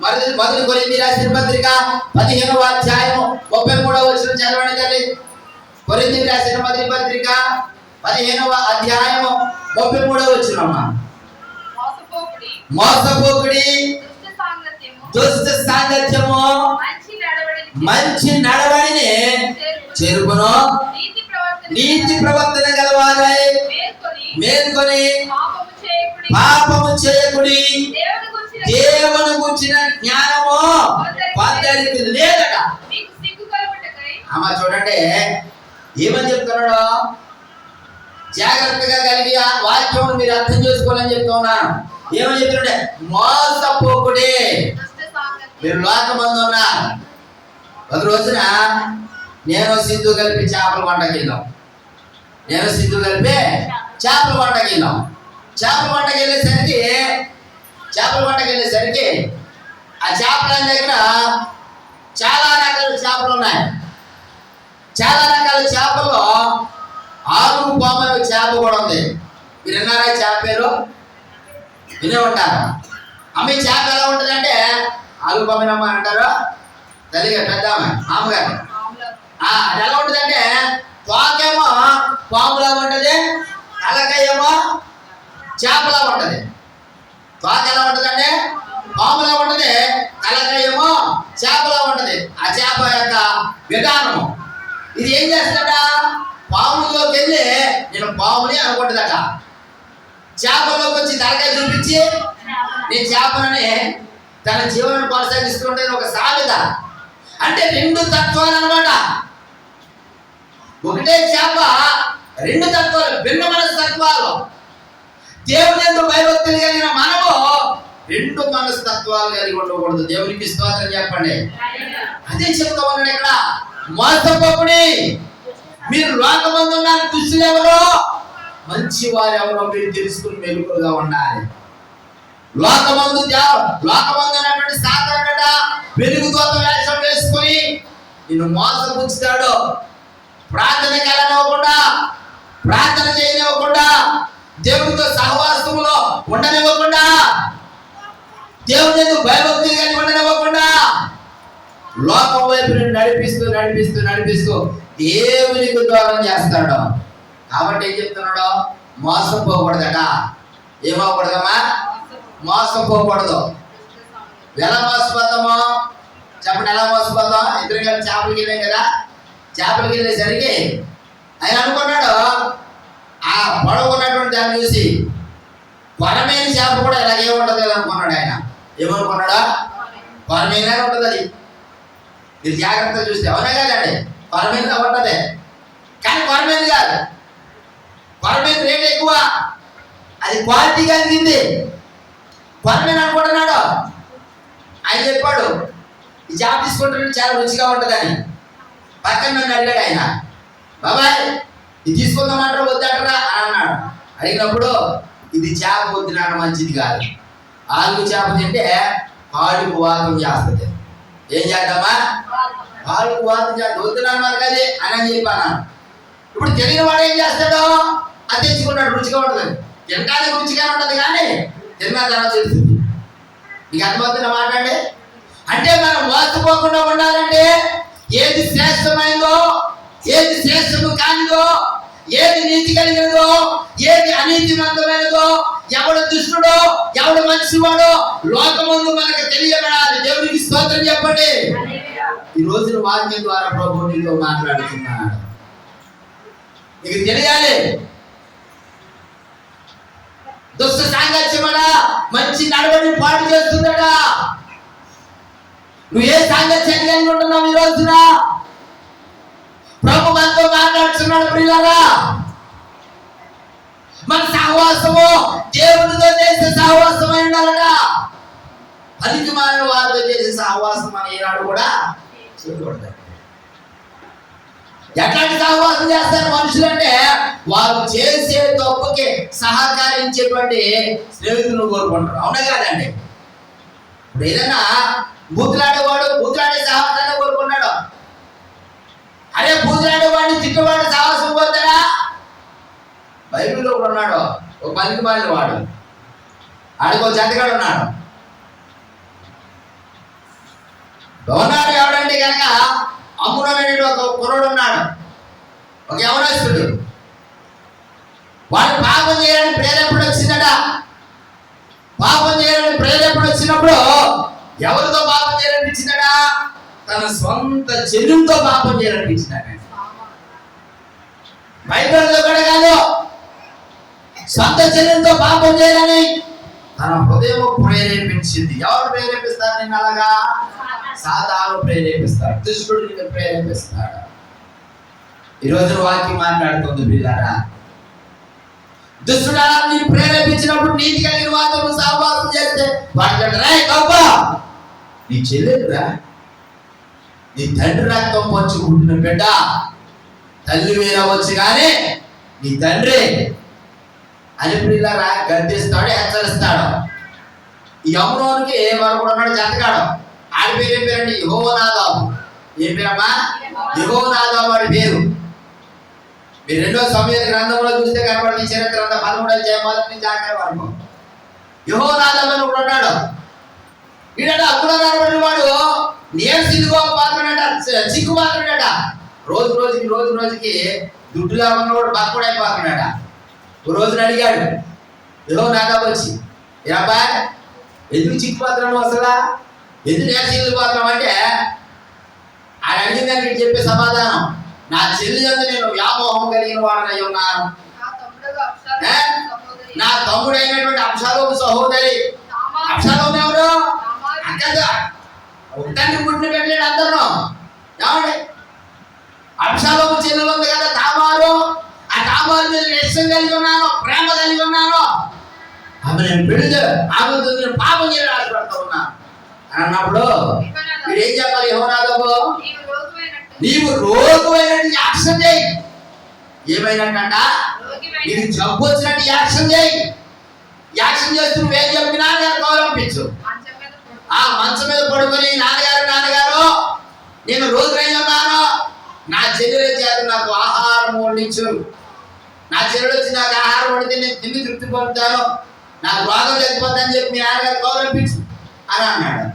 మొదటి కొరింథీ రాసిన పత్రిక 15వ అధ్యాయం 33వ వచనం చదవండి తల్లి. కొరింథీ రాసిన మొదటి పత్రిక 15వ అధ్యాయం 33వ వచనం. మోసపోకుడి, దుష్ట సాంగత్యము మంచి నడవడిని చెరుపును, నీతి ప్రవర్తన గలవారై మేల్కొని పాపము చేయకుడి, దేవుని గురించిన జ్ఞానము కొందరికి లేదట. అమ్మ చూడండి ఏమని చెప్తున్నాడు, జాగ్రత్తగా కలిగి ఆ వాక్యం మీరు అర్థం చేసుకోవాలని చెప్తా ఉన్నాను. ఏమని చెప్తున్నాడే, మోసపోకుడే. మీరు లోకమందు ఉన్నారు. ఒక రోజున నేను సింధు కలిపి చేపల వంటకి వెళ్ళాం. చేపల వంటకి వెళ్ళేసరికి ఆ చేపల దగ్గర చాలా రకాల చేపలు ఉన్నాయి. చాలా రకాల చేపల్లో ఆరు పాము చేప కూడా ఉంది. మీరు విన్నారా చేప పేరు? వినే ఉంటారు. అమ్మ చేప ఎలా ఉంటుందంటే ఆలు పామునమ్మ అంటారు తల్లిగా పెద్ద మామగారు. అది ఎలా ఉంటుందంటే తోకేమో పాములా ఉంటుంది, తలకాయేమో చేపలా ఉంటుంది. తోక ఎలా ఉంటుందంటే పాములా ఉంటుంది, తలకాయేమో చేపలా ఉంటుంది. ఆ చేప యొక్క విధానము ఇది ఏం చేస్తుందట, పాములోకి వెళ్ళి నేను పాముని అనుకుంటుందట. చేపలోకి వచ్చి తలకాయ చూపించి నేను చేపనని తన జీవనం కొనసాగిస్తుంటే ఒక సామెత. అంటే రెండు తత్వాలు అన్నమాట. ఒకటే చేప, రెండు తత్వాలు, భిన్న మనస్తత్వాలు. దేవుని యందు భయభక్తులు కలిగిన మనము రెండు మనస్తత్వాలు కలిగి ఉండకూడదు. దేవునికి స్తోత్రం చెప్పండి. అదే చెప్తా ఉన్నాడు ఇక్కడ, మోసపోకుడి. మీరు లోకమందు ఉన్న దుష్టులు ఎవరో మంచి వారు ఎవరో మీరు తెలుసుకుని మెలకువగా ఉండాలి. లోకమందు ఉన్నటువంటి సాధారణ వెలుగుతోత వేషం వేసుకుని నిన్ను మోసపుచ్చుతాడు. ప్రార్థనకి వెళ్ళనివ్వకుండా, ప్రార్థన చేయనివ్వకుండా, దేవుడితో సహవాసంలో ఉండనివ్వకుండా, దేవుని భయభక్తులు కలిగి ఉండనివ్వకుండా లోకం వైపు నడిపిస్తూ దేవునికి దూరం చేస్తాడు. కాబట్టి ఏం చెప్తున్నాడు, మోసపోకూడదట. ఏమవకూడదమ్మా? మోసపోకూడదు. ఎలా మోసపోతామో చెప్పండి, ఎలా మోసపోతాం? ఇద్దరు కలిసి చేపలకి వెళ్ళాం కదా. చేపలకి వెళ్ళేసరికి ఆయన అనుకున్నాడు, ఆ పొడవున్నటువంటి దాన్ని చూసి కొరమైన చేప కూడా ఇలాగే ఉంటుంది అనుకున్నాడు. ఆయన ఏమనుకున్నాడా, కొరమైనగా ఉంటుంది అది. మీరు జాగ్రత్తగా చూస్తే అవునా కదండి, కొరమైనగా ఉంటుంది. కానీ కొరమైనది కాదు, కొరమైన రేట్ ఎక్కువ, అది క్వాలిటీ కలిగింది. కొరమైన అనుకుంటున్నాడు. ఆయన చెప్పాడు ఈ చేప తీసుకుంటున్నాడు చాలా రుచిగా ఉంటుందని. పక్కన నన్ను అడిగాడు ఆయన, బాబాయ్ ఇది తీసుకుందామంటారా వద్దంటారా అని అన్నాడు. అడిగినప్పుడు ఇది చేప వద్దునాడు, మంచిది కాదు. ఆలు చేప తింటే కాలుకు వాతం చేస్తుంది. ఏం చేద్దామా? కాలుకు వాతం చేస్తుంది, వద్దునాడు మనకు అది అని చెప్పాను. ఇప్పుడు తెలియని వాడు ఏం చేస్తాడు, అది తెచ్చుకుంటాడు, రుచిగా ఉంటుంది. తినడానికి రుచిగా ఉంటుంది కానీ తిన్న తర్వాత తెలుస్తుంది. మీకు అర్థమవుతున్న మాట్లాడే అంటే మనం మోసపోకుండా ఉండాలంటే ఏది శ్రేష్టమైందో, ఏది శ్రేష్టము కానిదో, ఏది నీతి కలిగినదో, ఏది అనీతిమంతమైనదో, ఎవడు దుష్టుడో ఎవడు మంచివాడో లోకమందు మనకు తెలియబడాలి. దేవునికి స్తోత్రం చెప్పండి. ఈ రోజున వాక్యం ద్వారా ప్రభువు నీతో మాట్లాడుతున్నాడు. నీకు తెలియాలి, దుష్ట సాంగత్యమడా మంచి నడవడిని పాడు చేస్తుందడా. నువ్వు ఏ సాంగత్యాన్ని కలిగి ఉంటున్నావు? ఈ రోజున ప్రభు మనతో మాట్లాడుతున్నాడు. ప్రియులారా, మన సహవాసము దేవునితో చేసే సహవాసం అయి ఉండాలడా. పనికి మాలిన వారితో చేసే సహవాసం అని ఏనాడు కూడా చేయకూడదు. ఎట్లాంటి సహవాసం చేస్తారు మనుషులు అంటే వారు చేసే తప్పుకి సహకరించేటువంటి స్నేహితులను కోరుకుంటారు. అవునా కాదండి? ఇప్పుడు ఏదైనా బూతులాడేవాడు బూతులాడే సహవాసాన్ని కోరుకున్నాడు. అదే బూతులాడేవాడిని తిట్టువాడు సహవాసం పోతాడా? బైబిల్లో కూడా ఉన్నాడు ఒక పనికి మాలిన వాడు, ఆడికో జతగాడు ఉన్నాడు. డోనాడు ఎవడంటే కనుక అమ్ముడనే ఒక కుర్రోడు ఉన్నాడు, ఒక యవనస్తుడు. వాడు పాపం చేయాలని ప్రేరేపణ వచ్చిందట. పాపం చేయాలని ప్రేరేపణ వచ్చినప్పుడు ఎవరితో పాపం చేయాలనిపించిందట? తన సొంత చెల్లితో పాపం చేయాలనిపించిందట. బైబిల్తో కూడా కాదు, సొంత చెల్లితో పాపం చేయాలని తన హృదయం ప్రేరేపించింది. ఎవరు ప్రేరేపిస్తారు నిన్ను అలాగా? సాతాను ప్రేరేపిస్తాడు, దుష్టుడు నిన్ను ప్రేరేపిస్తాడు. ఈరోజు వాక్యం మాట్లాడుతుంది పిల్లారా. దుష్టుడు అలా నేను ప్రేరేపించినప్పుడు నీతి కలిగిన వారితో సహవాసం చేస్తే వాటిరా గొప్ప నీ చెల్లెలురా, నీ తండ్రి రక్తం పంచి పుట్టిన బిడ్డ, తల్లి మీద వచ్చి కానీ నీ తండ్రి అని పిల్లరా గద్దిస్తాడు, హెచ్చరిస్తాడు. ఈ అమ్ములోనికి వాడు కూడా ఉన్నాడు, జతగాడు. ఆడి పేరు ఏం పేరండి? యెహోనాదాబు. ఏం పేరమ్మా? యెహోనాదాబు వాడి పేరు. మీరు 2వ సమూయేలు గ్రంథంలో చూస్తే కనబడి చరిత్ర అంతా 13వ అధ్యాయం మొదటి నుంచి ఆఖరి వరకు యెహోనాదాబు అని ఒకడు ఉన్నాడు. వీడట అప్పుడు కనబడిన వాడు నేను సిగ్గుపాత్రుడట, సిగ్గుపాత్రుడట. రోజు రోజుకి దుడ్డుగా ఉన్నవాడు బక్కడైపోతున్నాడట. ఓ రోజున అడిగాడు యెహోనాదాబు వచ్చి, ఏబ్బా ఎందుకు చిక్కుపాత్రం అసలు, ఎందుకు నేను సిగ్గుపాత్రం అంటే ఆయన అడిగిన దానికి చెప్పే సమాధానం, నా చెల్లి అందు నేను వ్యామోహం కలిగిన వాడనై ఉన్నాను. నా తమ్ముడైనటువంటి అబ్షాలోము సహోదరి. అబ్షాలోము ఎవరు? అంతే ఒకటానికి పుట్టిన పెట్టలేడు అందరూ. ఏమండి, అబ్షాలోము చెల్లెలు ఉంది కదా తామారు. ఆ తామారు మీద ఇష్టం కలిగి ఉన్నాను, ప్రేమ కలిగి ఉన్నాను. ఆమె నేను పెళ్లి ఆమెతో నేను పాపం చేయడం ఆశపడతా ఉన్నాను అని అన్నప్పుడు మీరు ఏం చెప్పాలి? యెహోనాదాబు, నీవు రోగువైనట్టు యాక్షన్ చేయి. ఏమైనట్ట? నీకు జబ్బు వచ్చినట్టు యాక్షన్ చేయి. యాక్షన్ చేస్తూ నువ్వేం చెప్పి నాన్నగారు గౌరవించు. ఆ మంచం మీద పడుకొని నాన్నగారు నేను రోజులై ఉన్నాను, నా చెల్లెల చేత నాకు ఆహారం వండించు. నా చెల్లెలు వచ్చి నాకు ఆహారం వండితే నేను తిని తృప్తి పొందుతాను, నాకు రోగం లేకపోతుందని చెప్పి మీ నాన్నగారు గౌరవించు అని అన్నాడు.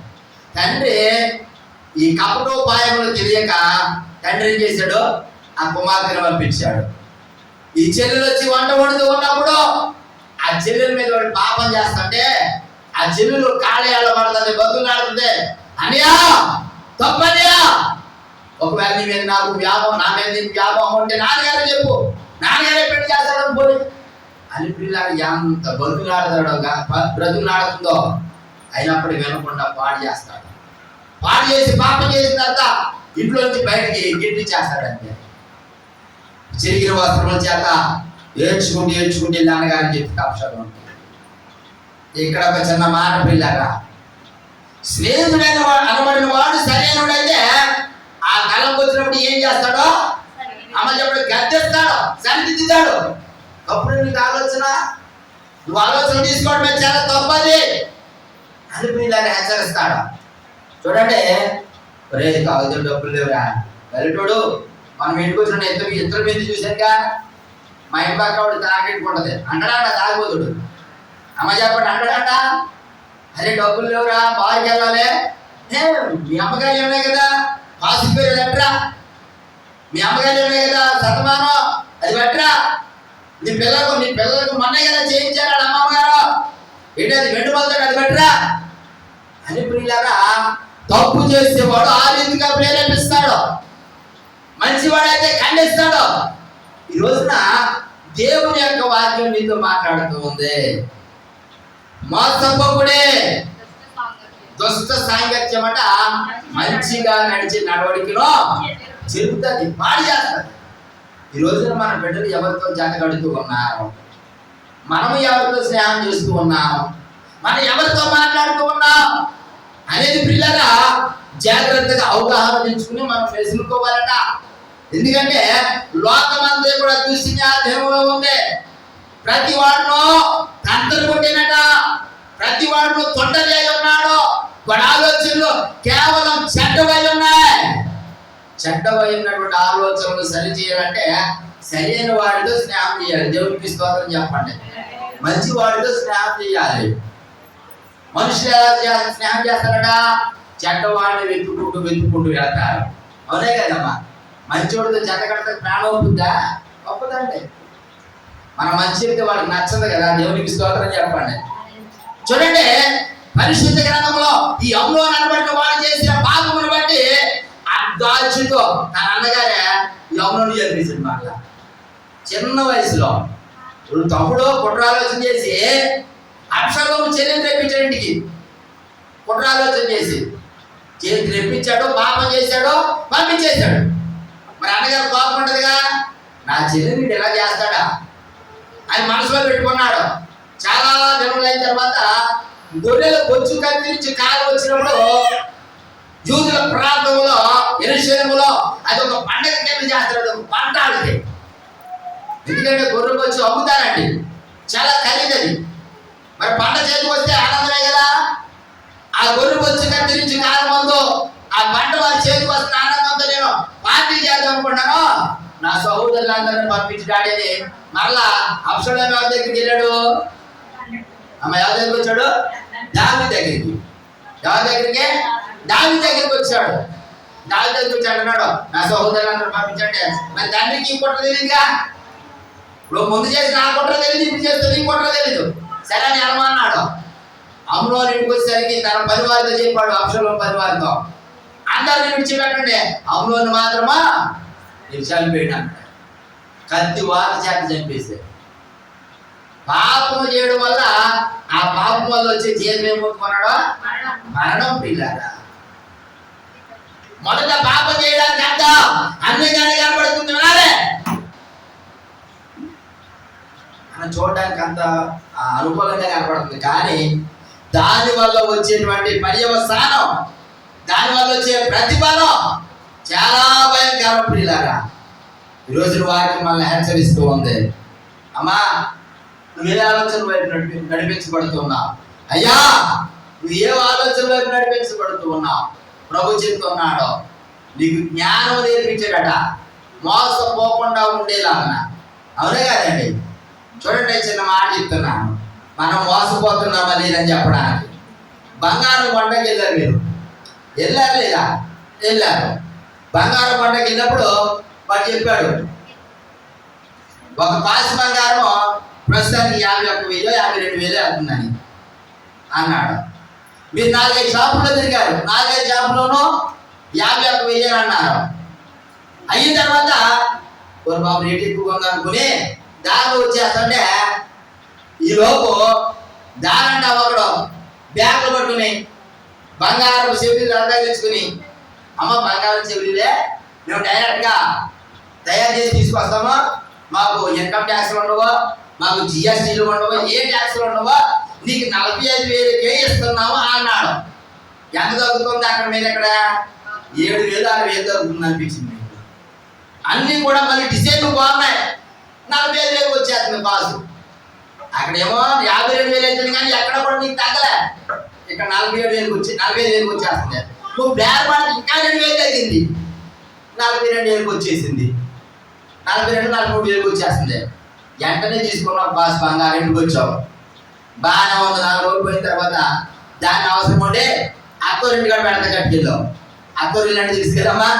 తండ్రి ఈ కపటోపాయములు తెలియక తండ్రి ఏం చేశాడు? ఆ కుమార్తెను పంపించాడు. ఈ చెల్లెలు వచ్చి వంట వండుతూ ఉన్నప్పుడు ఆ చెల్లెల మీద వాడు పాపం చేస్తుంటే ఆ చెల్లెలు కాళయాలు పడుతుంది, బతులు ఆడుతుంది. అనియా తప్పనియా, ఒకవేళ నీ మీద నాకు వ్యామోహం, నా మీద నీకు వ్యామోహం ఉంటే నాన్నగారు చెప్పు, నాన్నగారే పెళ్లి చేస్తాడు పోయి అని పిల్లలు ఎంత బ్రతుకులాడుతుందో అయినప్పటికీ వినకుండా పాడు చేస్తాడు. పాడు చేసి పాపం చేసిన తర్వాత ఇంట్లో నుంచి బయటికి గిడ్డి చేస్తాడంటే చిరిగిన వస్త్రముల చేత ఏడ్చుకుంటే నాన్నగారిని చెప్పి అప్షాలోము. ఇక్కడ ఒక చిన్న మాట పిల్లగా, స్నేహితుడైన అనబడిన వాడు సరైనడైతే ఆ కాలం వచ్చినప్పుడు ఏం చేస్తాడో అమ్మ చెప్పడు, గద్దెస్తాడు, సరిదిద్దుతాడు. అప్పుడు నీకు ఆలోచన, నువ్వు ఆలోచన తీసుకోవడమే చాలా తప్పది అని పిల్లలు హెచ్చరిస్తాడు. చూడండి, రే కాదు డబ్బులు లేవురా వెళ్ళటోడు. మనం ఇంటికి వచ్చిన ఇద్దరు మీద చూసాక మా ఇంటి పక్క వాడు తాగెట్టుకుంటది అంటాడా, తాగిపోతుడు. అమ్మ చెప్పండి అంటాడంట, అరే డబ్బులు లేవురా బాగా వెళ్ళాలి. మీ అమ్మగారు ఉన్నాయి కదా పాసి పేరు పెట్టరా, మీ అమ్మగారు ఉన్నాయి కదా సతమానం అది పెట్టరా, నీ పిల్లలకు మొన్నే కదా చేయించాడు అమ్మగారు, ఏంటి అది వెండు పోతాడు అది పెట్టరా అని పిల్లగా తప్పు చేసేవాడు ఆ రీతిగా ప్రేరేపిస్తాడు, మంచివాడైతే ఖండిస్తాడు. ఈ రోజున దేవుని యొక్క వాక్యం నీతో మాట్లాడుతూ ఉంది. మోసపోకుడే దుష్ట సాంగత్యం అట మంచిగా నడిచే నడవడికలో చెబుతుంది, పాడు చేస్తుంది. ఈ రోజున మన బిడ్డలు ఎవరితో జత కడుతూ ఉన్నారు, మనము ఎవరితో స్నేహం చేస్తూ ఉన్నాం, మనం ఎవరితో మాట్లాడుతూ ఉన్నాం అనేది పిల్లగా జాగ్రత్తగా అవగాహన తెచ్చుకుని మనం మెసులుకోవాలట. ఎందుకంటే లోకమంతా కూడా దుష్టులో ఉంది. ప్రతి వాడును తంతలు కొట్టినట, ప్రతి వాడును తొండలై ఉన్నాడు. వాడి ఆలోచనలు కేవలం చెడ్డవై ఉన్నాయి. చెడ్డవై ఉన్నటువంటి ఆలోచనలు సరి చేయాలంటే సరైన వాడితో స్నేహం చేయాలి. దేవునికి స్తోత్రం చెప్పండి. మంచి వాడితో స్నేహం చేయాలి. మనుషులు ఎలా స్నేహం చేస్తారట? చెడ్డవాడిని వెతుక్కుంటూ వెళ్తారు. అవునే కదమ్మా? మంచోడితో చెడ్డ కడితే ప్రాణం అవుతుందా? ఒప్పదండి. మన మంచి చెప్తే వాళ్ళకి నచ్చదు కదా. దేవునికి స్తోత్రం చెప్పండి. చూడండి, పరిశుద్ధ గ్రంథంలో ఈ అమ్నోను అనబడిన వాడు చేసిన పాపమును బట్టి అర్ధాచుతో తన అన్నగారే ఈ అమ్నోను జరిపించాడు. మాట చిన్న వయసులో తమ్ముడు కుట్రాలోచన చేసి అబ్షాలోము చెల్లిని తెప్పించాడు. ఇంటికి కుట్రాలోచన చేసి చేతి తెప్పించాడు, పాపం చేశాడు, పంపించేశాడు. మరి అన్నగారు కోపం ఉండదుగా, నా చెల్లిని ఇలా చేస్తాడా అని మనసులో పెట్టుకున్నాడు. చాలా జన్మలు అయిన తర్వాత గొర్రెలు బొచ్చు కత్తిరించి కాలు వచ్చినప్పుడు యూదుల ప్రాంతంలో యెరూషలేములో అది ఒక పండగ కింద చేస్తాడు. ఒక పంట ఆడితే, ఎందుకంటే గొర్రె బొచ్చు అమ్ముతారండి, చాలా ఖరీదది. మరి పంట చేతికి వస్తే ఆనందమే కదా. ఆ గొర్రె బొచ్చు కత్తిరించి కాలు ముందు ఆ పంట వారి చేతికి వస్తున్న ఆనందంతో నేను పార్టీ చేద్దాం అనుకుంటాను. నా సహోదరులందరినీ పంపించడాడని మరలా అబ్షాలోము ఎవరి దగ్గరికి వెళ్ళాడు? ఎవరి దగ్గరికి వచ్చాడు? దావీదు దగ్గరికి. ఎవరి దగ్గరికి? దావీదు దగ్గరికి వచ్చాడు. దావీదు దగ్గరికి వచ్చి అంటున్నాడు, నా సహోదరులందరూ పంపించండి. మరి తండ్రికి ఈ కుట్ర తెలియదుగా. ఇప్పుడు ముందు చేసి నా కుట్ర తెలియదు, ఇప్పుడు చేస్తే నీ కుట్ర తెలీదు. సరే అని అనమన్నాడు. అమ్నోను ఇంటికి వచ్చేసరికి తన పరివారితో చెప్పాడు, అబ్షాలోము పరివారితో, అందరిని విడిచిపెట్టండి, అమ్నోను మాత్రమా నేను చంపేయడం. కత్తి వాత చేత చంపేశాడు. పాపము చేయడం వల్ల ఆ పాపం వల్ల వచ్చే జీతం ఏమవుతున్నాడో మరణం. పిల్లారా, మొదట పాపం చేయడానికి అంత అన్నిగానే కనబడుతుంది. వినాలే, మనం చూడడానికి అంత అనుకూలంగా కనబడుతుంది, కానీ దాని వల్ల వచ్చేటువంటి పర్యవసానం, దాని వల్ల వచ్చే ప్రతిఫలం చాలా భయంకరం. పిల్లారా, ఈరోజు వారికి మనల్ని హెచ్చరిస్తూ ఉంది. అమ్మా, నువ్వు ఏ ఆలోచన వైపు నడిపించబడుతున్నావు? అయ్యా, నువ్వు ఏ ఆలోచన వైపు నడిపించబడుతూ ఉన్నావు? ప్రభు చెప్తున్నాడు, నీకు జ్ఞానం నేర్పించాడట, మోసపోకుండా ఉండేలాగా. అవునే కాదండి? చూడండి, చిన్న మాట చెప్తున్నాను, మనం మోసపోతున్నామా లేదని చెప్పడానికి. బంగారం కొండకి వెళ్ళారు మీరు, వెళ్ళారు లేదా? వెళ్ళారు. బంగారం కొండకి వెళ్ళినప్పుడు వాడు చెప్పాడు, ఒక కాసు బంగారం ప్రస్తుతానికి 51,000 52,000 అవుతుందని అన్నాడు. మీరు 4-5 షాపుల్లో తిరిగారు, 4-5 షాపుల్లోనూ 51,000 అన్నారు. అయిన తర్వాత ఒక బాబు రేటు ఎక్కువ ఉందనుకుని దారి వచ్చేస్తుంటే ఈలోపు దారంట ఒకడు బ్యాగులు పట్టుకుని బంగారం చెవిలు తగిలించుకుని, అమ్మ బంగారం చెవిలే మేము డైరెక్ట్గా తయారు చేసి తీసుకొస్తాము, మాకు ఇన్కమ్ ట్యాక్స్లు ఉండవు, మాకు జిఎస్టీలు ఉండవు, ఏ ట్యాక్స్లు ఉండవు, నీకు 45,000 ఇస్తున్నాము అన్నాడు. ఎంత తగ్గుతుంది అక్కడ? మీరు ఎక్కడ 7,000 6,000 తగ్గుతుంది అనిపించింది. అన్నీ కూడా మళ్ళీ డిజైన్లు బాగున్నాయి, 45,000 వచ్చేస్తుంది కాసు. అక్కడేమో 52,000 అవుతుంది, కానీ ఎక్కడ కూడా నీకు తగ్గలే. ఇక్కడ 45,000 వచ్చేస్తుంది. నువ్వు బేరపాటు ఇంకా 2,000 తగ్గింది, 42,000 వచ్చేసింది, 43,000 వచ్చేస్తుంది. వెంటనే తీసుకున్నావు బాస్ బంగారం, ఇంటికి వచ్చావు, బాగానే ఉంది. 4 రోజులు పోయిన తర్వాత దాన్ని అవసరం ఉంటే అత్తోరింటి కూడా పెడతా కట్టుకెళ్ళావు. అత్తోరిల్లు అంటే తీసుకెళ్ళమ్మా,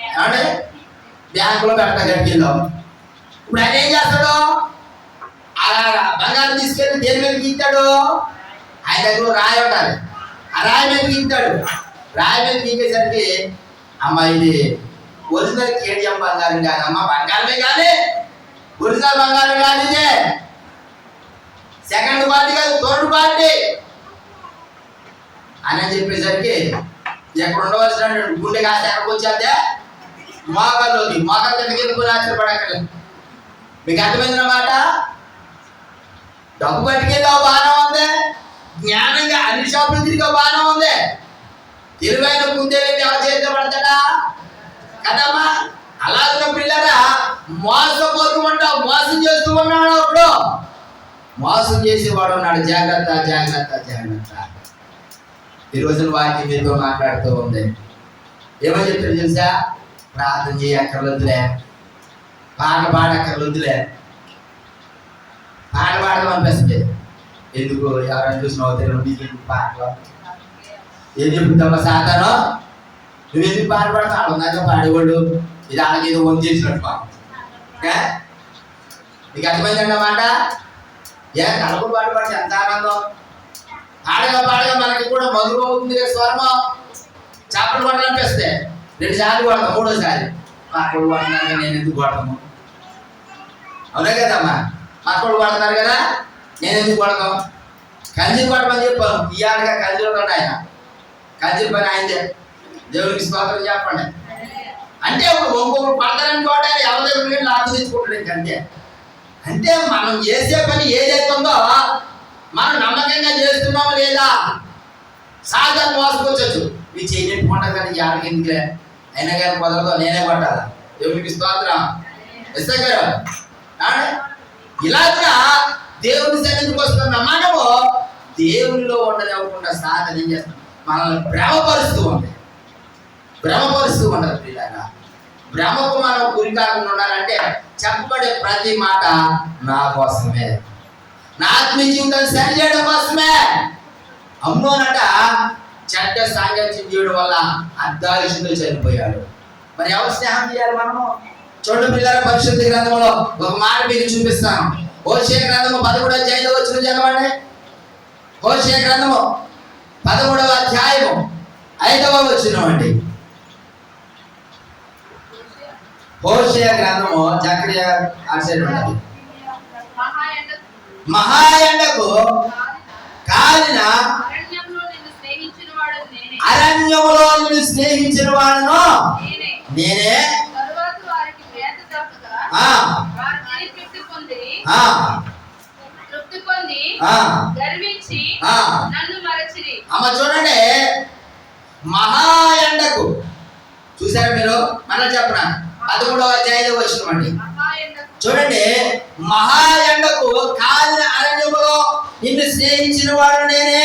ఏమంటే బ్యాంకులో పెడతా కట్టుకెళ్ళావు. ఇప్పుడు ఆయన ఏం చేస్తాడు? ఆ బంగారం తీసుకెళ్ళి దేని మీద గీస్తాడు? ఆయన దగ్గర రాయి ఉండాలి, ఆ రాయి మీద గీస్తాడు. రాయి మీద గీకేసరికి అమ్మ ఇది ఒరిజినల్ కేడిఎం బంగారం కాదమ్మా, బంగారమే కానీ ఒరిజినల్ బంగారం కాదు, ఇదే సెకండ్ క్వాలిటీ కాదు, థర్డ్ క్వాలిటీ అని చెప్పేసరికి ఎక్కడ ఉండవలసిన గుండె కాస్త ఎక్కడికి వచ్చేద్దే మోకాల్లోకి, మోకాలు కిందకి ఆశ్చర్యపడక్కర్లేదు. మీకు అర్థమైందన్నమాట. డబ్బు పట్టుకెళ్ళావు బాగానే ఉంది, జ్ఞానంగా అన్ని షాపులు తిరిగావు బాగానే ఉంది, తెలివైన కుందేలు ఎవరు చేతిలో పడతాడా కదమ్మా. అలాగే పిల్లరా, మోసపోతూ ఉంటావు, మోసం చేస్తూ ఉన్నాడు. అప్పుడు మోసం చేసేవాడు ఉన్నాడు. జాగ్రత్త జాగ్రత్త జాగ్రత్త. ఈరోజు వాక్యం మీతో మాట్లాడుతూ ఉంది. ఏమని చెప్తారు తెలుసా? ప్రార్థన చేయక్కర్లేదులే, పాట పాడక్కర్లేదులే. పాట పాడడం అనిపిస్తుంది. ఎందుకు? ఎవరైనా చూసిన అవుతారు మీకు పాటలు ఏం చెప్తావా సాతాను, నువ్వు ఎందుకు బాధపడతావు? ఉన్నాక పాడేవాడు ఇది వాళ్ళకి ఏదో వంద చేసినట్టు మాకు. నీకు అర్థమైందండి అన్నమాట. నలుగురు బాధపడితే ఎంత ఆనందం. పాడగా మనకి కూడా మధురం అవుతుంది కదా స్వరము. చేపలు కొట్టాలనిపిస్తే 2 సార్లు కొడతాం, 3వ సారి మాకు కొడుతున్నాక నేను ఎందుకు కొడతాము? అవునా కదమ్మా, మాకు కొడుతున్నారు కదా నేను ఎందుకు కొడతాం? కంజీ కొట్టమని చెప్పాను. ఇవాళగా కంజీలో ఉన్నాడు ఆయన, కంజీ పని ఆయనదే. దేవునికి స్తోత్రం చెప్పండి. అంటే ఒక్కొక్కరు పడతారని కోట ఎవరి దగ్గర లాభ తెచ్చుకుంటాడు ఇంకంతే. అంటే మనం చేసే పని ఏదైతుందో మనం నమ్మకంగా చేస్తున్నామా లేదా? సహజంగా మోసపోవచ్చు. మీ చేయకుండా కానీ ఎవరికి ఎందుకులే అయినా కానీ కుదరదు, నేనే కొట్టాలా. దేవునికి స్తోత్రం. ఎస్ఐ గారు ఇలాగా దేవుని సన్నిధికి వస్తున్న మనము దేవునిలో ఉండనివ్వకుండా సాధన ఏం చేస్తాం? మనల్ని భ్రమపరుస్తూ ఉంటాయి. పిల్లగా భ్రమకు మనం గురి కాకుండా ఉండాలంటే చెప్పబడే ప్రతి మాట నా కోసమే, నా ఆత్మీయ జీవితాన్ని సరి చేయడం కోసమే. అమ్మోనట చెడ్డ సాంగత్యం చేయడం వల్ల అర్ధాయుషుతో చనిపోయాడు. మరి ఎవరు స్నేహం చేయాలి మనము? చూడండి పిల్లల పరిశుద్ధ గ్రంథంలో ఒక మాట మీకు చూపిస్తాను. హోషేయ గ్రంథము 11వ అధ్యాయంలో వచ్చిన చదవండి. హోషేయ గ్రంథము 13వ అధ్యాయము 5వ వచనం అండి. హోషేయ గ్రంథము జకరియా ఆశీర్వాదం ఉన్నది. మహాయండకు కాలిన అరణ్యములో నిన్ను స్నేహించిన వాడును నేనే. అమ్మ చూడండి, మహాయండకు చూసారా మీరు? మన చెప్పనా 13వ అధ్యాయంలో వచ్చినామండి. చూడండి, మహాయండకు కాలిన అరణ్యములో నిన్ను స్నేహించిన వాడు నేనే.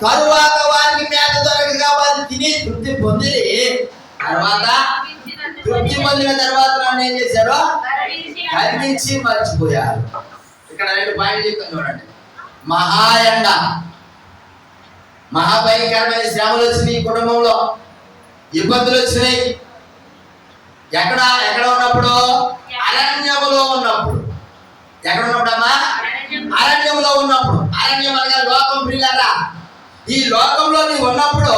తరువాత వారికి మేత దొరకగా వారు తిని తృప్తి పొంది తర్వాత తృప్తి పొందిన తర్వాత నన్ను ఏం చేశారు? కరిగించి మర్చిపోయారు. ఇక్కడ 2 పాయింట్లు చెప్తాను చూడండి. మహాయండ, మహాభయంకరమైన శ్రమలు వచ్చినాయి, కుటుంబంలో ఇబ్బందులు వచ్చినాయి. ఎక్కడ ఉన్నప్పుడు? అరణ్యములో ఉన్నప్పుడు. ఎక్కడ ఉన్నప్పుడమ్మా? అరణ్యంలో ఉన్నప్పుడు. అరణ్యం అనగా లోకం. ప్రియులారా, ఈ లోకంలో నీవు ఉన్నప్పుడు,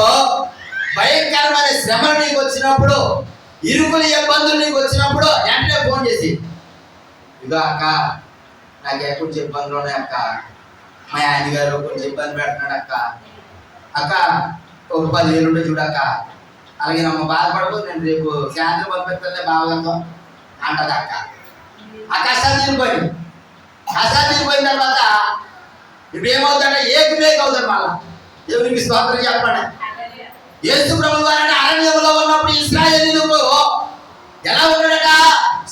భయంకరమైన శ్రమలు నీకు వచ్చినప్పుడు, ఇరుకులు ఇబ్బందులు నీకు వచ్చినప్పుడు వెంటనే ఫోన్ చేసి, ఇదో అక్క నాకు కొంచెం ఇబ్బందులు ఉన్నాయి అక్క, మా ఆయన గారు కొంచెం ఇబ్బంది పెడుతున్నాడు అక్క, అక్క ఒక 10,000 ఉంటే చూడక్క. అలాగే నమ్మ బాధపడదు, నేను రేపు సాయంత్రం పంపిస్తుందే బావగంతో అంటది అక్క. ఆ కష్టాలు తీరిపోయింది. తర్వాత ఇప్పుడు ఏమవుతాడంటే ఏకమేక అవుతాడు. మళ్ళా దేవునికి స్తోత్రం చెప్పండి. యేసు ప్రభువు వారిని అరణ్యంలో ఉన్నప్పుడు ఇశ్రాయేలీయులకు ఎలా ఉన్నాడట?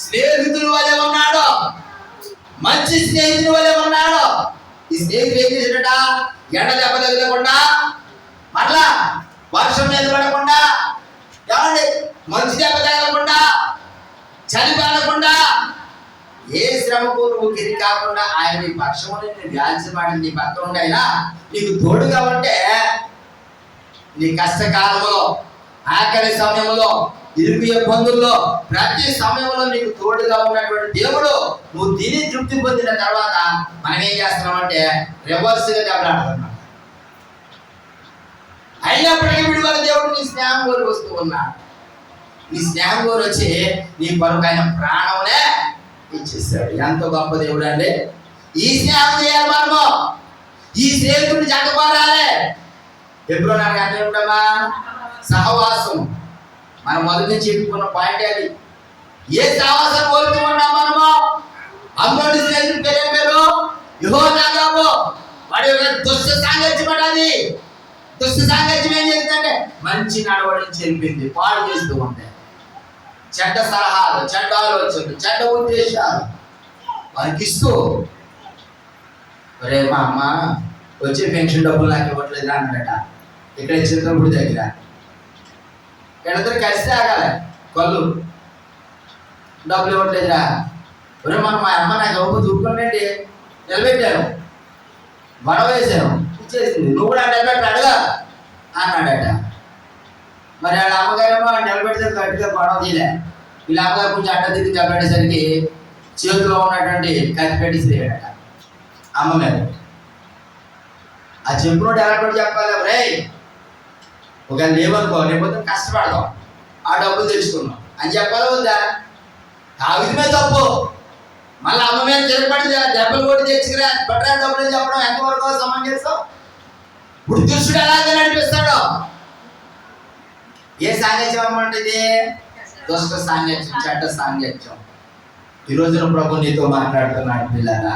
స్నేహితుల వలె ఉన్నాడు, మంచి స్నేహితుల వలె ఉన్నాడు. ఈ స్నేహితుడు ఏం చేశాడట? ఎండ దెబ్బ తగలకుండా, మళ్ళా వర్షం మీద పడకుండా, ఏమండి మంచి దెబ్బ తగలకుండా, చలి పడకుండా, ఏ శ్రమకు నువ్వు గిరి కాకుండా ఆయన నీ పక్షము వ్యాల్సిమాడి నీ పక్కన ఉండి అయినా నీకు తోడుగా ఉంటే, నీ కష్టకాలంలో, ఆకలి సమయంలో, ఇరుకు ఇబ్బందుల్లో, ప్రతి సమయంలో నీకు తోడుగా ఉన్నటువంటి దేవుడు నువ్వు తిని తృప్తి పొందిన తర్వాత మనం ఏం చేస్తున్నామంటే రివర్స్గా దెబ్బలాడుతున్నాం. అయినప్పటికీ విడుదల దేవుడు నీ స్నేహం కోరి వస్తూ ఉన్నాడు. నీ స్నేహం కోరి వచ్చి నీ కొరకు ఆయన ప్రాణంనే ఇచ్చేస్తాడు. ఎంతో గొప్ప దేవుడు అండి. ఈ స్నేహం చేయాలి మనము. ఈ స్నేహితుడిని జతకోరాలి. ఎప్పుడు నాకు అంటే ఉంటామా? సహవాసం. మనం మొదటి నుంచి చెప్పుకున్న పాయింట్ అది. ఏ సహవాసం కోరుతూ ఉన్నాం మనము? అమ్మోడి స్నేహితుడు పేరు యెహోనాదాబు. వాడి దుష్ట సాంగత్యం అది. దుష్ట సాంగత్యం ఏం చేస్తుందంటే మంచి నడవడిని చెప్పింది, పాడు చేస్తూ ఉంటాయి. చెడ్డ సలహాలు, చెడ్డ ఆలోచనలు, చెడ్డ ఉద్దేశాలు వారికి ఇస్తూ, ఒరే మా అమ్మ వచ్చే పెన్షన్ డబ్బులు నాకు ఇవ్వట్లేదు అన్నాడట. ఇక్కడ చిత్రపుడి దగ్గర ఎడతరు కలిసి ఆగాలి. కళ్ళు డబ్బులు ఇవ్వట్లేదురా. ఒరే మా అమ్మ నాకు ఇవ్వకపోతే ఊరుకోండి, నిలబెట్టాను, గొడవ వేసాను, ఇచ్చేసింది, నువ్వు కూడా అంటే అడగా అన్నాడట. మరి వాళ్ళ అమ్మగారేమో నిలబెడితే గట్టిగా గొడవ తీయలే. వీళ్ళ అమ్మగారు కొంచెం అడ్డ తిరిగి దెబ్బేసరికి చేతిలో ఉన్నటువంటి కత్తి పెట్టిసిరేయట అమ్మ మీద. ఆ చెప్పినోడు ఎలా చెప్పాలి, రే ఒకవేళ లేవనుకో లేకపోతే కష్టపడదాం, ఆ డబ్బులు తెచ్చుకున్నాం అని చెప్పాలి వద్దా? ఆ విధమే తప్పు. మళ్ళీ అమ్మ మీద తిరగబడి దెబ్బలు కొట్టి తెచ్చుకురా పట్టరా డబ్బులు చెప్పడం ఎంతవరకు సమంజసం? ఇప్పుడు దుష్టుడు ఎలాగే నడిపిస్తాడు? ఏ సాంగత్యం అమ్మంటుంది? దుష్ట సాంగత్యం, చెడ్డ సాంగత్యం. ఈ రోజున ప్రభు నీతో మాట్లాడుతున్నాడు, పిల్లరా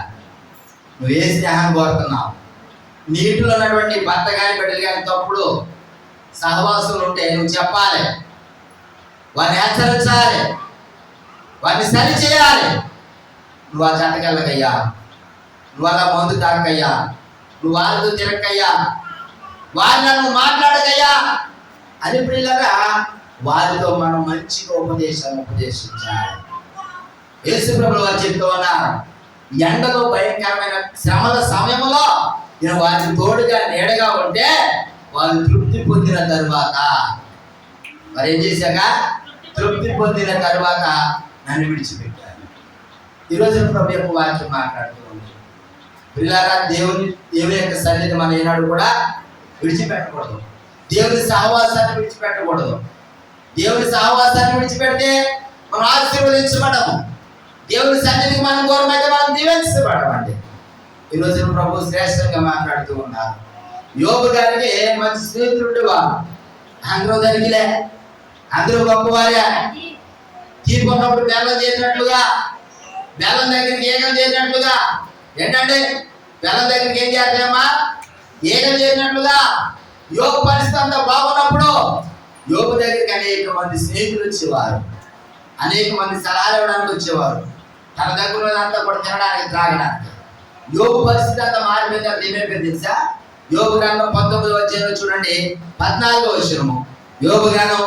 నువ్వు ఏ స్నేహం కోరుతున్నావు? నీటిలో ఉన్నటువంటి భర్త కానీ బిడ్డలు కానీ తప్పుడు సహవాసులు ఉంటే నువ్వు చెప్పాలి, వారిని హెచ్చరించాలి, వారిని సరి చేయాలి. నువ్వు ఆ జంటకెళ్ళకయ్యా, నువ్వు అలా మందు తాకయ్యా, నువ్వు వారితో తిరగకయ్యా, వారిని నువ్వు మాట్లాడకయ్యా అని పిల్లగా వారితో మనం మంచిగా ఉపదేశించాలి. యేసు ప్రభువు వారు చెప్తూ ఉన్నారు, ఎండలో భయంకరమైన శ్రమల సమయంలో నేను వారికి తోడుగా నీడగా ఉంటే వాళ్ళు తృప్తి పొందిన తరువాత మరి ఏం చేశాక తృప్తి పొందిన తరువాత నన్ను విడిచిపెట్టారు. ఈరోజు ప్రభు యొక్క వాక్యం మాట్లాడుతూ ఉంది. పిల్లరా దేవుని యొక్క సన్నిధి మనం ఈనాడు కూడా విడిచిపెట్టకూడదు. దేవుని సహవాసాన్ని విడిచిపెట్టకూడదు. దేవుని సహవాసాన్ని విడిచిపెడితే మనం ఆశీర్వదించబడము. దేవుని సన్నిధికి మనం దూరమైతే మనం దీవించబడమండి. ఈరోజు ప్రభు శ్రేష్టంగా మాట్లాడుతూ ఉన్నారు. యోబు గారికి మంచి స్నేహితుడు వారు, అందరూ దరికిలే, అందరూ గొప్పవారే. తీర్పున్నప్పుడు బెల్లం చేసినట్లుగా, బెల్లం దగ్గరికి ఏకం చేసినట్లుగా, ఏంటంటే బెల్లం దగ్గరికి ఏం చేస్తామా ఏకం చేసినట్లుగా యోబు పరిస్థితి అంతా బాగున్నప్పుడు యోబు దగ్గరికి అనేక మంది స్నేహితులు వచ్చేవారు, అనేక మంది సలహాలు ఇవ్వడానికి వచ్చేవారు, తన దగ్గర ఉన్నదంతా కూడా తినడానికి త్రాగడానికి. యోబు పరిస్థితి అంతా మారిపోయింది. అది ఏమైపోయింది తెలుసా? యోబు గ్రంథం 19వ అధ్యాయం చూడండి, 14వ వచనము. యోబు గ్రంథం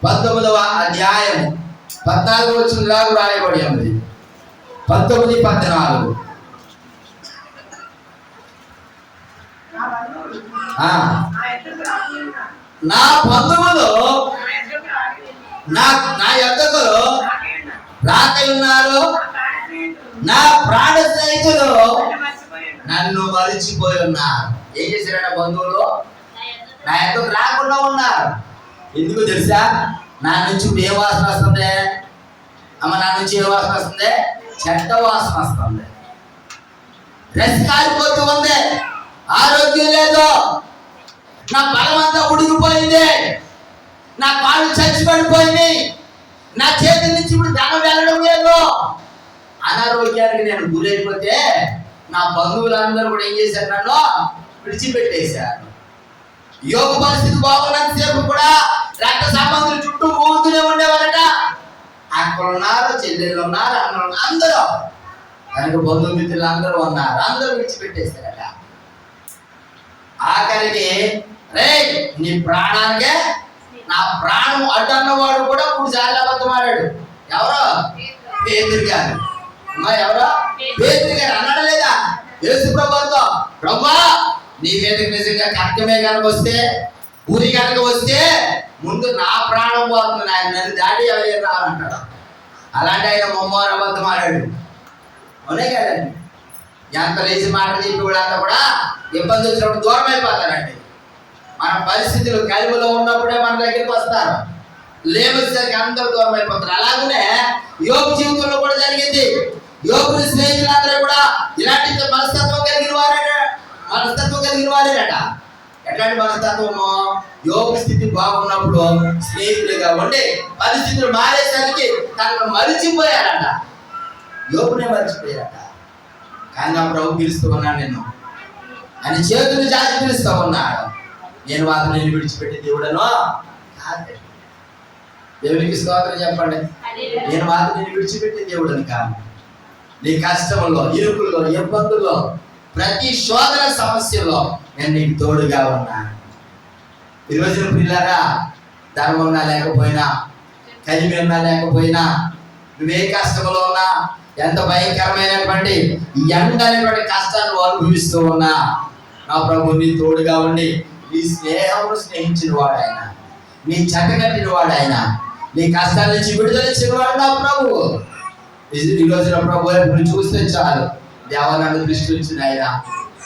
19వ అధ్యాయము 14వ వచనం లాగా రాయబడి ఉంది. 19:14. నా బంధువులు నా యొద్దకు రాకయున్నారు, నా ప్రాణ స్నేహితులు నన్ను మరిచిపోయి ఉన్నారు. ఏం చేశారన్న బంధువులు? నా యొద్దకు రాకుండా ఉన్నారు. ఎందుకు తెలుసా? నా నుంచి ఏ వాసన వస్తుంది అమ్మ? నా నుంచి ఏ వాసన వస్తుంది? చెడ్డ వాసన వస్తుంది. డ్రెస్ కాలిపోతూ ఉంది, ఆరోగ్యం లేదు, నా బలం అంతా ఉడికిపోయింది, నా కాళ్ళు చచ్చిపడిపోయింది, నా చేతి నుంచి ఇప్పుడు ధనం వెళ్ళడం లేదు, అనారోగ్యానికి నేను గురైపోతే నా బంధువులందరూ కూడా ఏం చేశారు? నన్ను విడిచిపెట్టేశారు. యోగ పరిస్థితి బాగున్నంతసేపు కూడా రక్త సంబంధులు చుట్టూ ఊగుతూనే ఉండేవారట. అక్కడ ఉన్నారు, చెల్లెళ్ళు ఉన్నారు, అన్నలు అందరూ, కనుక బంధుమిత్రులు అందరూ ఉన్నారు, అందరూ విడిచిపెట్టేశారట. ఆఖరికి రే నీ ప్రాణానికే నా ప్రాణం అడ్డన్నవాడు కూడా 3 సార్లు అబద్ధం ఆడాడు. ఎవరో పేతురు గారు. ఎవరో పేతురు గారు అన్నాడు లేదా యేసు ప్రభుతో, ప్రభువా నీ మీదకి నిజంగా కర్కమే కనుక వస్తే, ఊరి కనుక వస్తే ముందు నా ప్రాణం పోతుంది, నన్ను దాడి ఎవరు రావాలంటాడు. అలాంటి ఆయన మొమ్మోరు అబద్ధం ఆడాడు. అవునే కదండి? ఎంత లేచి మాటలు చెప్పి వాళ్ళంతా కూడా ఇబ్బంది వచ్చినప్పుడు దూరం అయిపోతారండి. మన పరిస్థితులు కలిమిలో ఉన్నప్పుడే మన దగ్గరికి వస్తారు, లేవసరికి అందరూ దూరం అయిపోతారు. అలాగనే యోబు జీవితంలో కూడా జరిగింది. యోబుని స్నేహితులందరూ కూడా ఇలాంటి మనస్తత్వం కలిగిన వారేనట. ఎట్లాంటి మనస్తత్వము? యోబు స్థితి బాగున్నప్పుడు స్నేహితులుగా ఉండి పరిస్థితులు మారేసరికి తనను మరిచిపోయారట. యోబునే మరిచిపోయారట. కానీ నా ప్రభు పిలుస్తూ ఉన్నాను నిన్ను అని చేతులు జాతి పిలుస్తూ ఉన్నాడు. నేను వారిని నేను విడిచిపెట్టి దేవుడను కాదు. దేవునికి స్తోత్రం చెప్పండి. నేను వారిని నేను విడిచిపెట్టి దేవుడని కాదు. నీ కష్టంలో, ఇరుకుల్లో, ఇబ్బందుల్లో, ప్రతి శోధన సమస్యలో నేను నీకు తోడుగా ఉన్నాను. ఈరోజు పిల్లరా, ధర్మం ఉన్నా లేకపోయినా, కలిమి ఉన్నా లేకపోయినా, నువ్వే కష్టంలో ఉన్నా, ఎంత భయంకరమైనటువంటి ఎండనేటువంటి కష్టాన్ని అనుభవిస్తూ ఉన్నా, నా ప్రభు నీ తోడుగా ఉండి నీ స్నేహమును స్నేహించిన వాడు ఆయన, నీ చెట్టగట్టిన వాడు ఆయన, నీ కష్టాల నుంచి విడుదల ఇచ్చిన వాడు నా ప్రభువు. ఈ రోజున ప్రభు వైపు చూస్తే చాలు, దేవా నన్ను దృష్టి వచ్చిన ఆయన,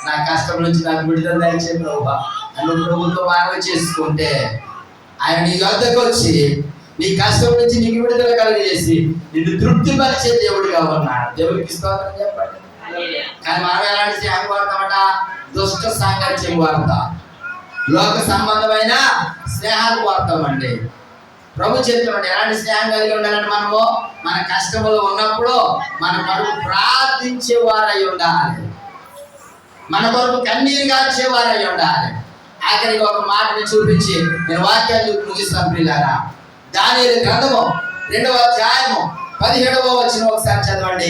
నా కష్టం నుంచి నాకు విడుదల దయచే ప్రభు నన్ను ప్రభుత్వం మనవి చేసుకుంటే ఆయన నీ వద్దకు వచ్చి నీ కష్టం నుంచి నీకు విడుదల కలిగజేసి నిన్ను తృప్తిపరిచే దేవుడిగా ఉన్నాడు. దేవుడికి స్తోత్రం చెప్పండి. కానీ మనం ఎలాంటి స్నేహం వాడతామట? దుష్ట సాంగత్యం వాడతాం, లోక సంబంధమైన స్నేహాలు వాడతామండి. ప్రభు చెప్తున్నాడు ఎలాంటి స్నేహం కలిగి ఉండాలంటే మనము మన కష్టములు ఉన్నప్పుడు మన కొరకు ప్రార్థించే వారై ఉండాలి, మన కొరకు కన్నీరు గార్చేవారై ఉండాలి. ఆఖరికి ఒక మాటని చూపించి నేను వాక్యాలు ముగిస్తాను ప్రియులారా. దానియేలు గ్రంథము 2వ అధ్యాయము 17వ వచనం ఒకసారి చదవండి.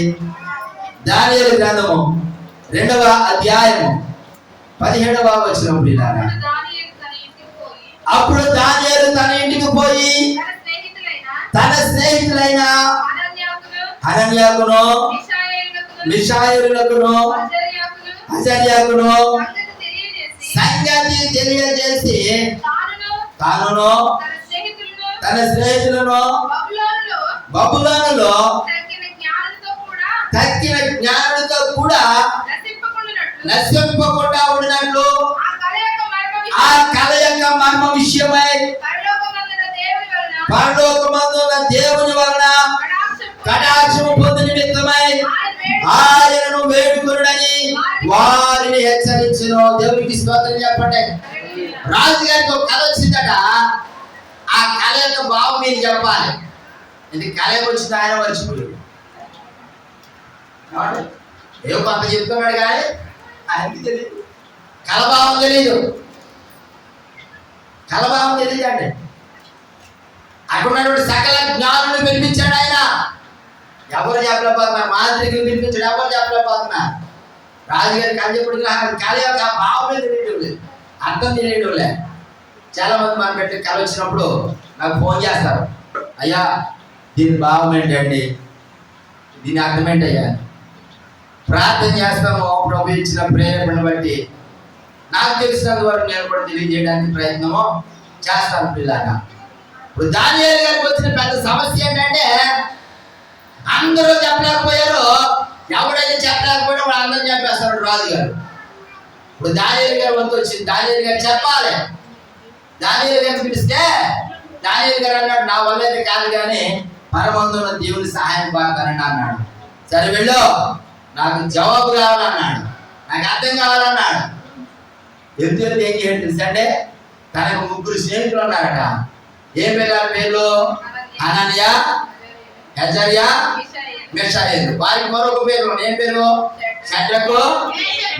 దానియేలు గ్రంథము 2వ అధ్యాయము 17వ వచనం ప్రియులారా. అప్పుడు దానియేలు తన ఇంటికి పోయి తన స్నేహితులైన హనన్యాకును, మిషాయేలునకును, అజర్యాకును సంగతి తెలియజేసి తానును తన స్నేహితులను బబులోనులో తక్కిన జ్ఞానులతో కూడా నశింపకుండా ఉండినట్లు ఆ కళ యొక్క మర్మ విషయమై పరలోకమందున్న దేవుని వలన కటాక్షము పొందు నిమిత్తమై ఆయనను వేడుకొనుడని వారిని హెచ్చరించెను. దేవునికి స్తోత్రం చెప్పండి. రాజుగారికి ఒక కళ వచ్చిందట. ఆ కళ యొక్క భావం మీరు చెప్పాలి. ఇది కళ వచ్చింది, ఆయన మర్చిపోయాడు. ఏదో కొంత చెప్తున్నాడు కానీ ఆయనకి తెలియదు, కళభావం తెలియదు. కళభావం తెలియదండి. అక్కడ ఉన్నటువంటి సకల జ్ఞానులు పిలిపించాడు ఆయన. ఎవరు చెప్పలేకపోతున్నారు, మాంత్రికులు పిలిపించాడు, ఎవరు చెప్పలేకపోతున్నారు. రాజుగారికి అని చెప్పి కళ యొక్క భావమే తెలియడం లేదు, అర్థం తెలియడం లేదు. చాలా మంది మన పెట్టి కళ వచ్చినప్పుడు నాకు ఫోన్ చేస్తారు, అయ్యా దీని భావం ఏంటండి, దీని అర్థం ఏంటయ్యా. ప్రార్థన చేస్తాము, ప్రభు ఇచ్చిన ప్రేరణను బట్టి నాకు తెలిసినంత వరకు నేను కూడా తెలియజేయడానికి ప్రయత్నము చేస్తాను పిల్లగా. ఇప్పుడు దానియేలు గారికి వచ్చిన పెద్ద సమస్య ఏంటంటే అందరూ చెప్పలేకపోయారు, ఎవడైతే చెప్పలేకపోయినా వాడు అందరూ చెప్పేస్తాడు రాజుగారు. ఇప్పుడు దానియేలు గారు వంతు వచ్చింది, దానియేలు గారు చెప్పాలి. దానియేలు గారిని పిలిస్తే దానియేలు గారు అన్నాడు, నా వల్ల అయితే కాదు కానీ పరమందున్న దేవుని సహాయం కోరుతానండి అన్నాడు. సరే వెళ్ళు, నాకు జవాబు కావాలన్నాడు, నాకు అర్థం కావాలన్నాడు. ఎందుకంటే ఏం చేయండి తెలుసంటే తనకు 3 స్నేహితులు ఉన్నారట. ఏం పేర్లు? హనన్య, అజర్య, మిషాయేలు. వారికి మరొక పేరు, ఏం పేరు? షడ్రకు,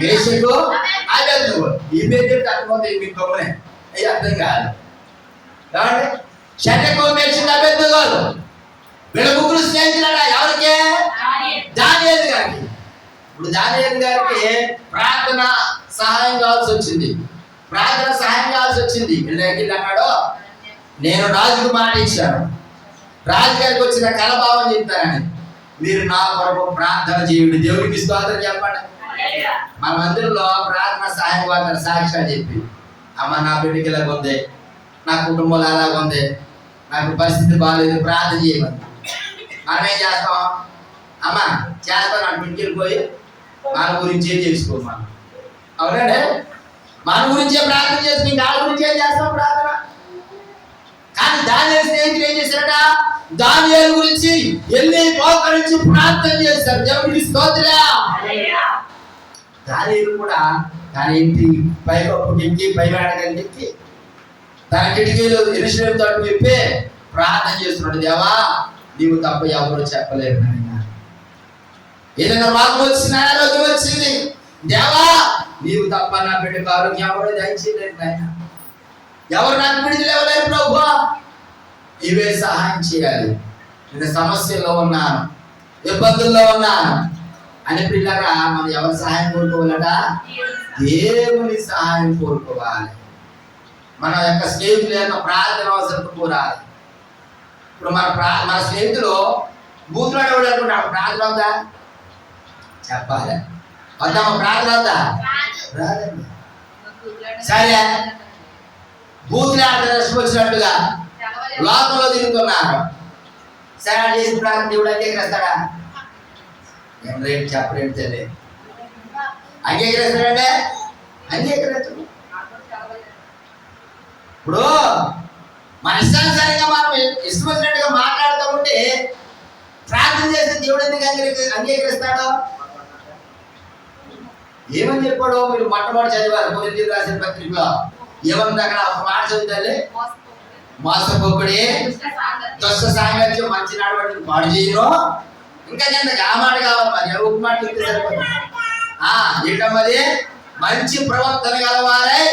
మేషకు, అబేద్నెగో. ఈ పేరు తక్కువ మీకు గొప్పనే అయ్యి అర్థం కాదు. కాబట్టి షడ్రకు, మేషకు, అబేద్నెగో వీళ్ళ 3 స్నేహితులట. ఎవరికి? దానియేలు గారికి. ఇప్పుడు దానియేలు గారికి ప్రార్థన సహాయం కావాల్సి వచ్చింది. ప్రార్థన సహాయం కావాల్సి వచ్చింది. వీళ్ళకి అన్నాడు, నేను రాజుకు మాట ఇచ్చాను, రాజుగారికి వచ్చిన కలభావం చెప్తానని, మీరు నా కొరకు ప్రార్థన చేయండి. దేవుడికి స్తోత్రం చెప్పండి. మన మందిరంలో ప్రార్థన సహాయం కోరుతారు సాక్ష్యాలు చెప్పి, అమ్మ నా బిడ్డకి ఇలాగ ఉంది, నా కుటుంబంలో అలాగ ఉంది, నాకు పరిస్థితి బాగాలేదు, ప్రార్థన చేయమని. మనం ఏం చేస్తాం? అమ్మ చేస్తాను అంటే ఇంటికి పోయి మన గురించే చేసుకోమా. అవునండి, మన గురించే ప్రార్థన చేసుకుని దాని గురించి ఏం చేస్తాం ప్రార్థన. కానీ దానియేలు స్నేహితులు ఏం చేశారట? దానియేలు గురించి వెళ్ళి మోకరించి ప్రార్థన చేశారు. దేవుడికి స్తోత్రం. దానియేలు కూడా తన ఇంటి పైకి పైకి తన కిటికీలు యెరూషలేము తట్టు విప్పి ప్రార్థన చేస్తున్నాడు. దేవా నీవు తప్ప ఎవరు చెప్పలేరు నాయన. ఏదైనా రోగం వచ్చింది, అనారోగ్యం వచ్చింది, దేవా నీవు తప్ప నా బిడ్డకు ఆరోగ్యం ఎవరు దయచేయలేరు నాయన. ఎవరు నాకు విడుదల ఇవ్వలేరు ప్రభువా, ఇవే సహాయం చేయాలి. నేను సమస్యలో ఉన్నాను, ఇబ్బందుల్లో ఉన్నాను అని పిల్లగా మనం ఎవరి సహాయం కోరుకోవాలట? దేవుని సహాయం కోరుకోవాలి. మన యొక్క స్నేహితుల యొక్క ప్రార్థన అవసరం కోరాలి. ఇప్పుడు మన స్నేహితులు బూతులాడే వాడు అనుకున్నాడు, ప్రార్థన అవుతా చెప్పాలి, వద్దామా ప్రార్థన అవుతా రాదండి. సరే బూతులు ఆడతారు వచ్చినట్టుగా లోకంలో తిరుగుతున్నారు. సరే చేసి ప్రార్థన దేవుడు అంగీకరిస్తాడా? ఏం రేపు చెప్పలేదు తెలియదు. అంగీకరిస్తాడంటే అంగీకరిస్తాడు. ఇప్పుడు మన ఇష్టానుసారంగా మనం ఇష్టం వచ్చినట్టుగా మాట్లాడుతూ ఉంటే ప్రార్థన చేస్తే దేవుడు ఎందుకు అంగీకరిస్తాడు? ఏమని చెప్పాడు? మీరు మొట్టమొదటి చదివారు కొరింథీయులకు రాసిన పత్రికలో. ఏమన్నా అక్కడ ఒక మాట చదువుతారు, మోసపోకుడే, దుష్ట సాంగత్యం, మంచి నడవడిని పాడు చేయను. ఇంకా కిందకి ఆ మాట కావాలి. మరి ఒక మాట చెప్తే సరిపోతుంది. ఏంటమ్మది? మంచి ప్రవర్తన గలవారై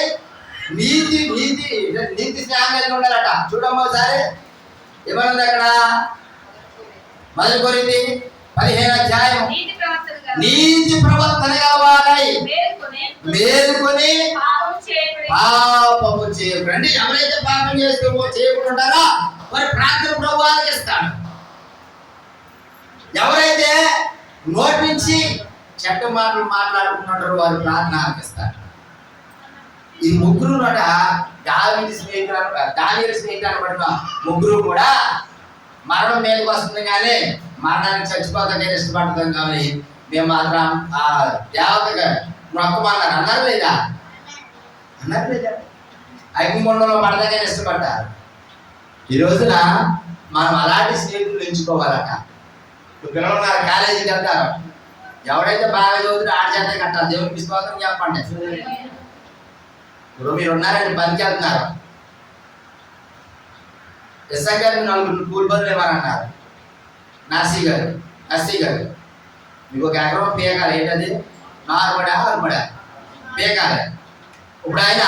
నీతి నీతి నీతి స్నేహంగా ఉండాలట. చూడమ్మ ఒకసారి ఏమన్నది అక్కడ? 1 కొరింథీ 15వ అధ్యాయం. నీతి ప్రవర్తన గలవారై మేలుకొని పాపము చేయకండి. ఎవరైతే పాపం చేస్తూ చేయకుండా ఉంటారో మరి ప్రార్థన ప్రభువు ఆలకిస్తాడు. ఎవరైతే నోటి నుంచి చెడ్డ మాటలు మాట్లాడుకుంటారో వారు ప్రార్థన ఆలకిస్తారు. ఈ ముగ్గురు నోట దావీదు స్నేహితులు అనబడిన ముగ్గురు కూడా మరణం మేలుకు వస్తుంది, కానీ మరణానికి చచ్చిపోతాకే ఇష్టపడతాం. కానీ మేము మాత్రం ఆ దేవతగా మొక్కమన్నారు. అన్నారు లేదా? అన్నారు లేదా? అగ్నిగుండంలో పడతాకే ఇష్టపడ్డారు. ఈ రోజున మనం అలాంటి స్నేహితులు ఎంచుకోవాలట. పిల్లలు ఉన్నారు, కాలేజీకి వెళ్తారు. ఎవడైతే బాగా చదువుతుంటే ఆడ చేత కట్టాలి. దేవునికి విశ్వాసం చెప్పండి. ఇప్పుడు మీరు ఉన్నారండి, పనికి వెళ్తున్నారు. ఎస్ఐ గారు 4 కూలి బదులు ఇవ్వాలన్నారు. నర్సీ గారు మీకు 1 ఎకరం పీకాలి. ఏంటది? నారుబడా పీకాలి. ఇప్పుడు ఆయన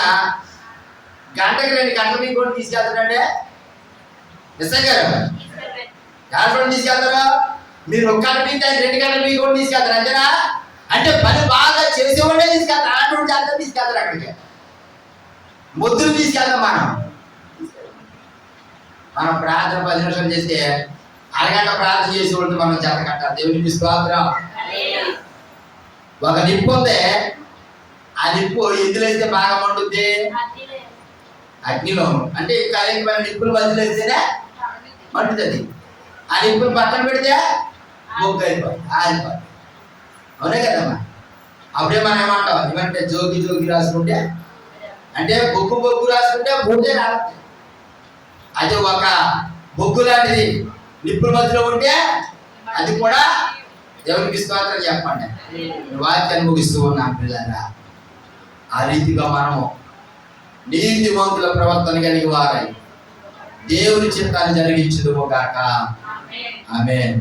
గంటకి 2 గంటలు మీకు కూడా తీసుకెళ్తాడంటే ఎస్ఐ గారు గంటలు తీసుకెళ్తారు. మీరు 1 గంట పీకితే 2 గంటలు మీకు కూడా తీసుకెళ్తారు. అంతేనా? అంటే పని బాగా చేసేవాడే తీసుకెళ్తారు. అలాంటి జాగ్రత్త తీసుకెళ్తారు. అక్కడికి ముద్దులు తీసుకెళ్తాం. మనం ప్రార్థన 10 నిమిషాలు చేస్తే అరగంట ప్రార్థన చేసి ఉంటే మనం చేత కట్టాలి. దేవుని విశ్వాసం. ఒక నిప్పు ఉంది, ఆ నిప్పు ఎందులో వేస్తే బాగా మండుద్ది? అగ్నిలో. అంటే కలిగి మన నిప్పులు మధ్యలో వేస్తేనే మండుతుంది. ఆ నిప్పులు పక్కన పెడితే బొగ్గు అయిపోతుంది, ఆరిపోతుంది. అవునే కదమ్మా? అప్పుడే మనం ఏమంటాం? ఏమంటే జోగి రాసుకుంటే, అంటే బొగ్గు రాసుకుంటే బొగ్గే రాదు. అది ఒక బొగ్గు లాంటిది నిప్పుల మధ్యలో ఉంటే అది కూడా దేవునికి స్తోత్రం చెప్పండి. వాక్యాన్ని ముగిస్తూ ఉన్నాం పిల్లరా. ఆ రీతిగా మనము నీతిమంతుల ప్రవర్తన కలిగి వారై దేవుని చిత్తాన్ని జరిగించుదుము గాక. ఆమేన్.